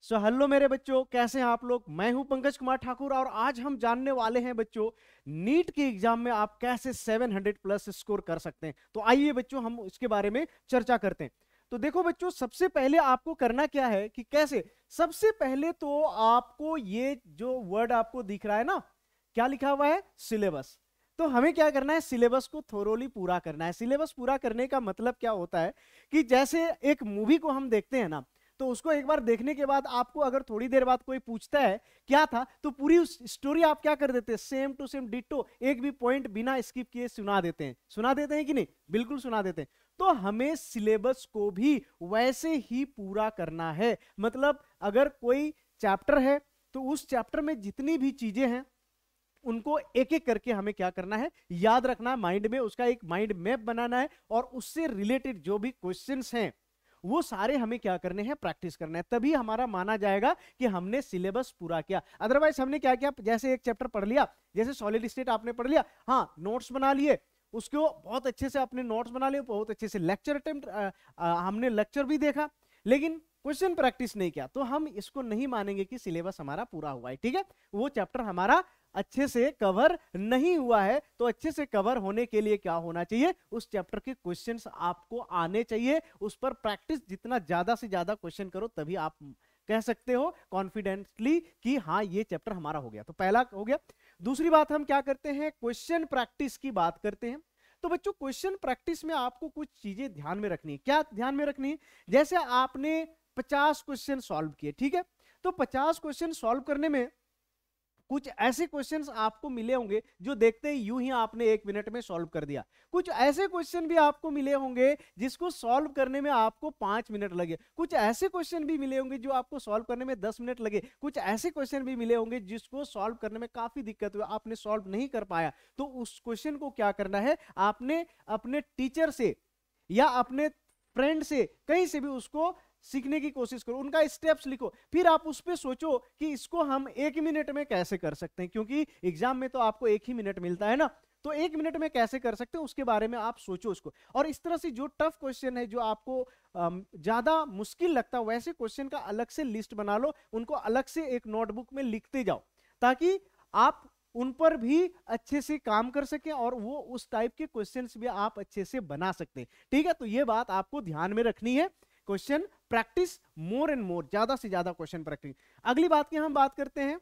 So hello मेरे बच्चों, कैसे हैं आप लोग। मैं हूं पंकज कुमार ठाकुर और आज हम जानने वाले हैं बच्चों नीट के एग्जाम में आप कैसे 700 प्लस स्कोर कर सकते हैं। तो आइए बच्चों हम इसके बारे में चर्चा करते हैं। तो देखो बच्चों, सबसे पहले आपको करना क्या है कि कैसे, सबसे पहले तो आपको ये जो वर्ड आपको दिख रहा है ना, क्या लिखा हुआ है, सिलेबस। तो हमें क्या करना है, सिलेबस को थोरोली पूरा करना है। सिलेबस पूरा करने का मतलब क्या होता है कि जैसे एक मूवी को हम देखते हैं ना, तो उसको एक बार देखने के बाद आपको अगर थोड़ी देर बाद कोई पूछता है क्या था, तो पूरी उस स्टोरी आप क्या कर देते हैं, सेम टू सेम डिट्टो, एक भी पॉइंट बिना स्किप किए सुना देते हैं। सुना देते हैं कि नहीं, बिल्कुल सुना देते हैं। तो हमें सिलेबस को भी वैसे ही पूरा करना है। मतलब अगर कोई चैप्टर है तो उस चैप्टर में जितनी भी चीजें हैं उनको एक एक करके हमें क्या करना है, याद रखना है माइंड में, उसका एक माइंड मैप बनाना है और उससे रिलेटेड जो भी क्वेश्चंस हैं वो सारे हमें क्या करने हैं, प्रैक्टिस करना है। तभी हमारा माना जाएगा कि हमने सिलेबस पूरा किया। अदरवाइज हमने क्या किया, जैसे एक चैप्टर पढ़ लिया, जैसे सॉलिड स्टेट आपने पढ़ लिया, हाँ नोट्स बना लिए, उसको बहुत अच्छे से अपने नोट्स बना लिए, बहुत अच्छे से लेक्चर अटेम्प्ट हमने लेक्चर भी देखा, लेकिन क्वेश्चन प्रैक्टिस नहीं किया, तो हम इसको नहीं मानेंगे कि सिलेबस हमारा पूरा हुआ है। ठीक है, वो चैप्टर हमारा अच्छे से कवर नहीं हुआ है। तो अच्छे से कवर होने के लिए क्या होना चाहिए, उस चैप्टर के क्वेश्चंस आपको आने चाहिए, उस पर प्रैक्टिस जितना ज्यादा से ज्यादा क्वेश्चन करो तभी आप कह सकते हो कॉन्फिडेंटली कि हाँ ये चैप्टर हमारा हो गया। तो पहला हो गया। दूसरी बात हम क्या करते हैं, क्वेश्चन प्रैक्टिस की बात करते हैं। तो बच्चों क्वेश्चन प्रैक्टिस में आपको कुछ चीजें ध्यान में रखनी है। क्या ध्यान में रखनी है, जैसे आपने 50 क्वेश्चन सॉल्व किए, ठीक है, तो 50 क्वेश्चन सॉल्व करने में कुछ ऐसे क्वेश्चंस आपको मिले होंगे जो देखते ही यूं ही आपने 1 मिनट में सॉल्व कर दिया। कुछ ऐसे क्वेश्चन भी आपको मिले होंगे जिसको सॉल्व करने में आपको 5 मिनट लगे। कुछ ऐसे क्वेश्चन भी मिले होंगे जो आपको सॉल्व करने में 10 मिनट लगे। कुछ ऐसे क्वेश्चन भी मिले होंगे जिसको सॉल्व करने में काफी दिक्कत हुई, आपने सॉल्व नहीं कर पाया। तो उस क्वेश्चन को क्या करना है, आपने अपने टीचर से या अपने फ्रेंड से कहीं से भी उसको सीखने की कोशिश करो, उनका स्टेप्स लिखो, फिर आप उस पर सोचो कि इसको हम 1 मिनट में कैसे कर सकते हैं, क्योंकि एग्जाम में तो आपको 1 ही मिनट मिलता है ना, तो 1 मिनट में कैसे कर सकते हैं उसके बारे में आप सोचो उसको। और इस तरह से जो टफ क्वेश्चन है, जो आपको ज्यादा मुश्किल लगता है, वैसे क्वेश्चन का अलग से लिस्ट बना लो, उनको अलग से एक नोटबुक में लिखते जाओ, ताकि आप उन पर भी अच्छे से काम कर सकें और वो उस टाइप के क्वेश्चंस भी आप अच्छे से बना सकते हैं। ठीक है, तो ये बात आपको ध्यान में रखनी है। Question practice more and more, ज्यादा से ज्यादा क्वेश्चन प्रैक्टिस। अगली बात की हम बात करते हैं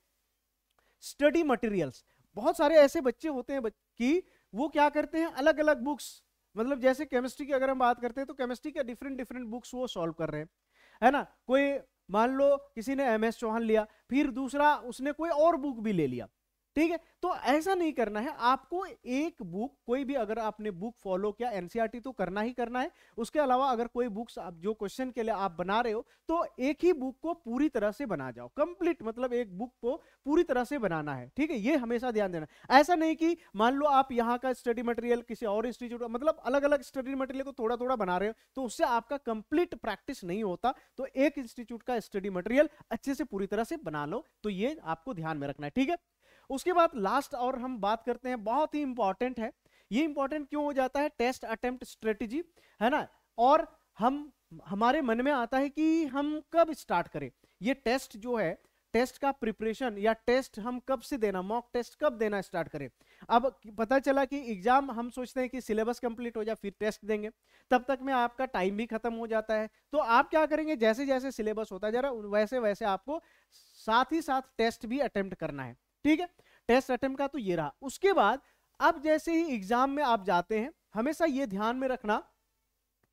स्टडी मटेरियल्स। बहुत सारे ऐसे बच्चे होते हैं कि वो क्या करते हैं, अलग अलग बुक्स, मतलब जैसे केमिस्ट्री की अगर हम बात करते हैं तो केमिस्ट्री के डिफरेंट डिफरेंट बुक्स वो सॉल्व कर रहे हैं, है ना। कोई मान लो किसी ने एमएस चौहान लिया, फिर दूसरा उसने कोई और बुक भी ले लिया, ठीक है। तो ऐसा नहीं करना है आपको, एक बुक कोई भी अगर आपने बुक फॉलो किया, एनसीईआरटी तो करना ही करना है, उसके अलावा अगर कोई बुक्स आप जो क्वेश्चन के लिए आप बना रहे हो तो एक ही बुक को पूरी तरह से बना जाओ, कंप्लीट, मतलब एक बुक को पूरी तरह से बनाना है। ठीक है, ये हमेशा ध्यान देना। ऐसा नहीं कि मान लो आप यहाँ का स्टडी मटेरियल किसी और इंस्टीट्यूट, मतलब अलग अलग स्टडी मटेरियल को थोड़ा थोड़ा बना रहे हो, तो उससे आपका कंप्लीट प्रैक्टिस नहीं होता। तो एक इंस्टीट्यूट का स्टडी मटेरियल अच्छे से पूरी तरह से बना लो, तो ये आपको ध्यान में रखना है। ठीक है, उसके बाद लास्ट और हम बात करते हैं, बहुत ही इंपॉर्टेंट है। ये इंपॉर्टेंट क्यों हो जाता है, टेस्ट अटेम्प्ट स्ट्रेटेजी, है ना। और हमारे मन में आता है कि हम कब स्टार्ट करें ये टेस्ट जो है, टेस्ट का प्रिपरेशन या टेस्ट हम कब से देना, मॉक टेस्ट कब देना स्टार्ट करें। अब पता चला कि एग्जाम हम सोचते हैं कि सिलेबस कंप्लीट हो जाए फिर टेस्ट देंगे, तब तक में आपका टाइम भी खत्म हो जाता है। तो आप क्या करेंगे, जैसे जैसे सिलेबस होता जा रहा है वैसे वैसे आपको साथ ही साथ टेस्ट भी अटेम्प्ट करना है। ठीक है, टेस्ट अटेम्प्ट का तो ये रहा। उसके बाद अब जैसे ही एग्जाम में आप जाते हैं, हमेशा ये ध्यान में रखना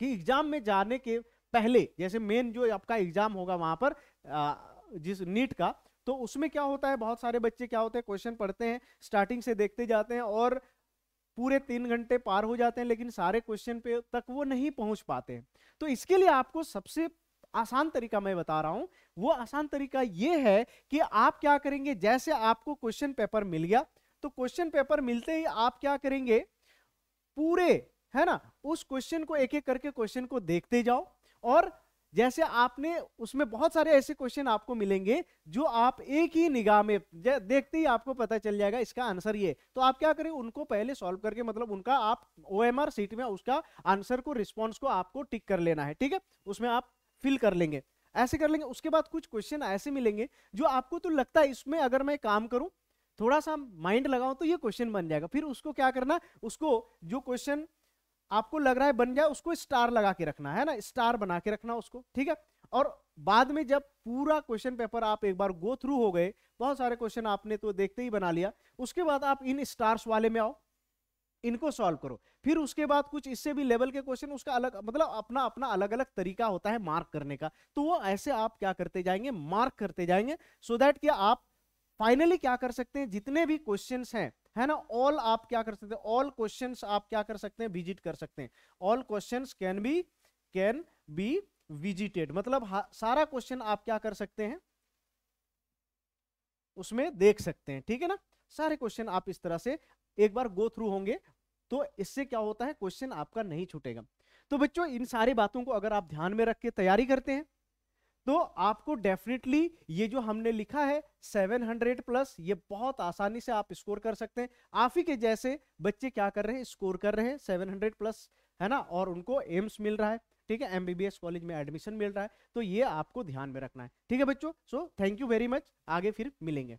कि एग्जाम में जाने के पहले, जैसे मेन जो आपका एग्जाम होगा वहां पर जिस नीट का, तो उसमें क्या होता है, बहुत सारे बच्चे क्या होते हैं, क्वेश्चन पढ़ते हैं, स्टार्टिंग से देखते जाते हैं और पूरे 3 घंटे पार हो जाते हैं, लेकिन सारे क्वेश्चन पे तक वो नहीं पहुंच पाते हैं। तो इसके लिए आपको सबसे आसान तरीका मैं बता रहा हूं, वो आसान तरीका ये है कि आप क्या करेंगे, जैसे आपको क्वेश्चन पेपर मिल गया, तो क्वेश्चन पेपर मिलते ही आप क्या करेंगे, पूरे, है ना, उस क्वेश्चन को एक एक करके क्वेश्चन को देखते जाओ। और जैसे आपने उसमें बहुत सारे ऐसे क्वेश्चन आपको मिलेंगे जो आप एक ही निगाह में देखते ही आपको पता चल जाएगा इसका आंसर ये, तो आप क्या करें, उनको पहले सॉल्व करके, मतलब उनका आप ओएमआर सीट में उसका आंसर को, रिस्पॉन्स को आपको टिक कर लेना है। ठीक है, उसमें आप फिल कर लेंगे। ऐसे कर लेंगे। उसके बाद कुछ क्वेश्चन ऐसे मिलेंगे जो आपको तो लगता है इसमें अगर मैं काम करूं, थोड़ा सा माइंड लगाऊं तो ये क्वेश्चन बन जाएगा। फिर उसको क्या करना, उसको जो क्वेश्चन आपको लग रहा है बन जाए उसको स्टार लगा के रखना है ना, स्टार बना के रखना उसको, ठीक है। और बाद में जब पूरा क्वेश्चन पेपर आप एक बार गो थ्रू हो गए, बहुत सारे क्वेश्चन आपने तो देखते ही बना लिया, उसके बाद आप इन स्टार्स वाले में आओ, इनको सॉल्व करो। फिर उसके बाद कुछ इससे भी लेवल के क्वेश्चन, उसका अलग मतलब अपना अपना अलग अलग तरीका होता है मार्क करने का, तो वो ऐसे आप क्या करते जाएंगे, मार्क करते जाएंगे, सो दैट कि आप फाइनली क्या कर सकते हैं, जितने भी क्वेश्चंस हैं, है ना, ऑल आप क्या कर सकते हैं, ऑल क्वेश्चंस आप क्या कर सकते हैं, विजिट कर सकते हैं। All questions can be visited, मतलब सारा क्वेश्चन आप क्या कर सकते हैं, उसमें देख सकते हैं, ठीक है ना। सारे क्वेश्चन आप इस तरह से एक बार गो थ्रू होंगे, तो इससे क्या होता है, क्वेश्चन आपका नहीं छूटेगा। तो बच्चों इन सारी बातों को अगर आप ध्यान में रख के तैयारी करते हैं, तो आपको डेफिनेटली ये जो हमने लिखा है 700 प्लस, ये बहुत आसानी से आप स्कोर कर सकते हैं। आप ही के जैसे बच्चे क्या कर रहे हैं, स्कोर कर रहे हैं 700 प्लस, है ना, और उनको एम्स मिल रहा है, ठीक है, एमबीबीएस कॉलेज में एडमिशन मिल रहा है। तो ये आपको ध्यान में रखना है, ठीक है बच्चों। So thank you very much, आगे फिर मिलेंगे।